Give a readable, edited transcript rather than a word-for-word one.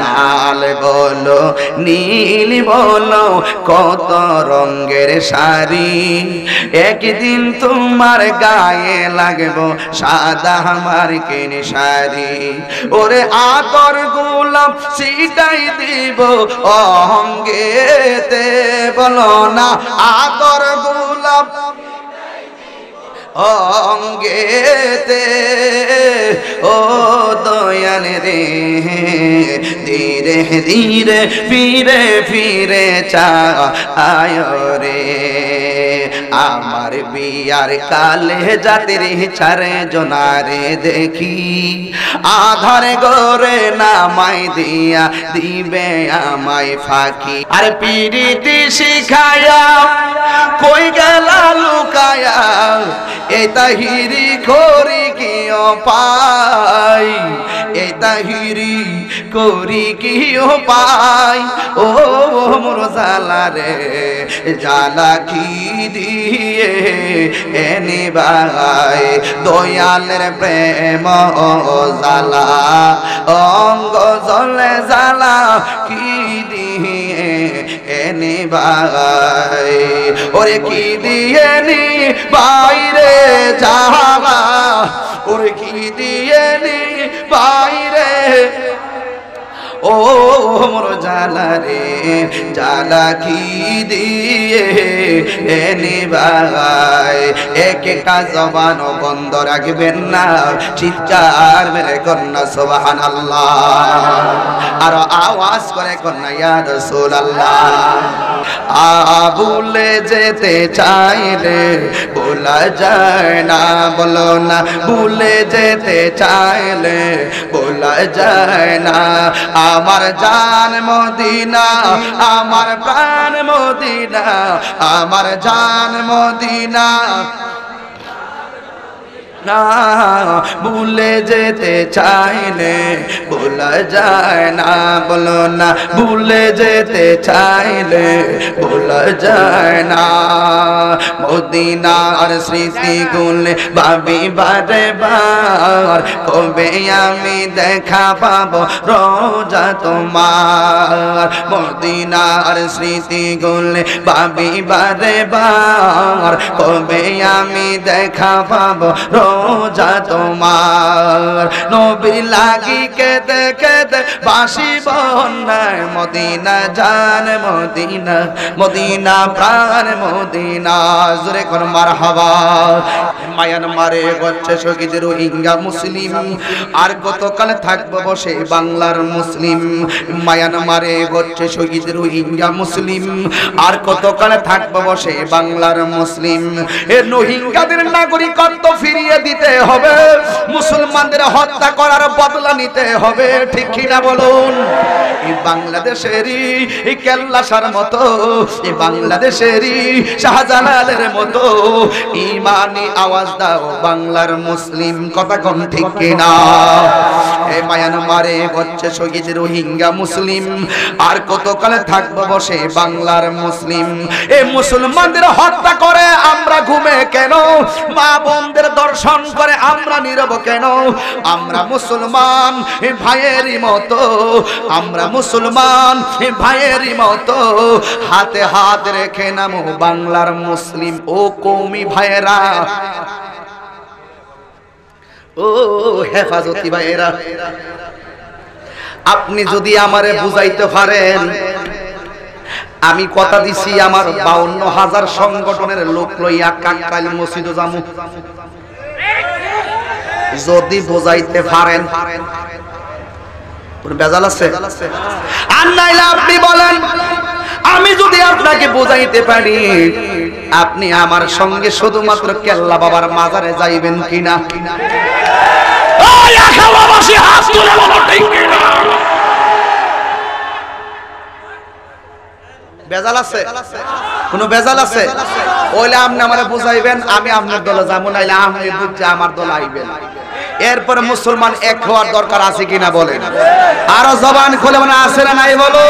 লাল বলো নীল বলো কত রঙের শাড়ি, একদিন তোমার গায়ে লাগবো সাদা মার্কিন শাড়ি। ওরে আতর গোলাপ সিটাই দিব অঙ্গেতে, বলো না আতর গোলাপ অঙ্গেতে। ও দয়াল রে ধীরে ধীরে ফিরে ফিরে চায় রে, আমার বিয়ার কালে জাতির চারে জনারে দেখি, আধার গরে নামাই দিয়া দিবে আমায় ফাঁকি। আর পিরিতি শিখায়া কই গেলা লুকায়া, এই তাহিরি করি কি পাই, এই তাহিরি করি কি পাই। ও মোর জালা রে জালা কি দিয়ে এনে ভাই, দয়ালের প্রেম জালা অঙ্গ জলে জালা কি দিয়ে এনে ভাই। ওরে কি দিয়ে নি বাইরে যাবা, ওরে কি দিয়ে নি বাইরে। ও মোর জালা রে জালা কি দিয়ে এনে ভাই। এক একা জবান বন্ধ রাখবেন না, চিৎকার মেরে কন্যা সুবহানাল্লাহ, আর আওয়াজ করে কন্যা ইয়া রাসূলুল্লাহ। ভুলে যেতে চাইলে ভোলা যায় না, বলো না ভুলে যেতে চাইলে ভোলা যায় না। আমার জান মদিনা, আমার প্রাণ মদিনা, আমার জান মদিনা, ভুলে যেতে চাইলে ভোলা যায় না, বলো না ভুলে যেতে চাইলে ভোলা যায় না। মদিনার স্মৃতি গুলে ভাবি বারে বার, কবে আমি দেখা পাবো রোজা তোমার। মদিনার স্মৃতি গুলে ভাবি বারে বার, কবে আমি দেখা পাবো রোজা তোমার। নবী লাগি কেঁদে কেঁদে বাসি বন্যায়, মদিনা জান মদিনা, মদিনা প্রাণ মদিনা, জোরে কোন মারহাবা। মায়ানমারে হচ্ছে শহীদ রোহিঙ্গা মুসলিম, আর কতকাল থাকবো বসে বাংলার মুসলিম। মায়ানমারে হচ্ছে শহীদ রোহিঙ্গা মুসলিম, আর কতকাল থাকবো বসে বাংলার মুসলিম। এ রোহিঙ্গাদের নাগরিকত্ব ফিরিয়ে দিতে হবে, মুসলমানদের হত্যা করার বদলা নিতে হবে, ঠিক কিনা বলুন। এই বাংলাদেশেরই এই কেল্লাসার মতো, এই বাংলাদেশেরই শাহজালালের মতো ইমানি আওয়াজ দাও বাংলার মুসলিম, কথা কোন ঠিক কিনা। এই মায়ানমারে হচ্ছে শহীদ রোহিঙ্গা মুসলিম, আর কতকালে থাকবো বসে বাংলার মুসলিম। এই মুসলমানদের হত্যা করে আমরা ঘুমে কেন, মা বোনদের দর্শন করে আমরা নীরব কেন। আমরা মুসলমান ভাইয়েরই মতো, আমরা মুসলমান ভাইয়েরই মতো, হাতে হাত রেখে নামো বাংলার মুসলিম। ও কওমি ভাইয়েরা, ও হেফাজতি ভাইয়েরা, আপনি যদি আমারে বুঝাইতে পারেন, আমি কথা দিছি আমার 52,000 সংগঠনের লোক লইয়া কাকরাইল মসজিদে যামু। যদি বোঝাইতে পারেন, বেজাল আছে আর নাইলে আপনি বলেন, আমি যদি আপনাকে বোঝাইতে পারি, আপনি আমার সঙ্গে শুধুমাত্র কেল্লা বাবার মাজারে যাইবেন কিনা? বেজাল আছে? কোন বেজাল আছে? ওইলে আপনি আমারে বুঝাইবেন, আমি আপনার দলে যাবো, নাইলে আপনি বুঝছে আমার দলে আইবেন। এরপরে মুসলমান এক হওয়ার দরকার আছে কিনা বলেন? আরো জবান খুলে মানে আছে না নাই বলো।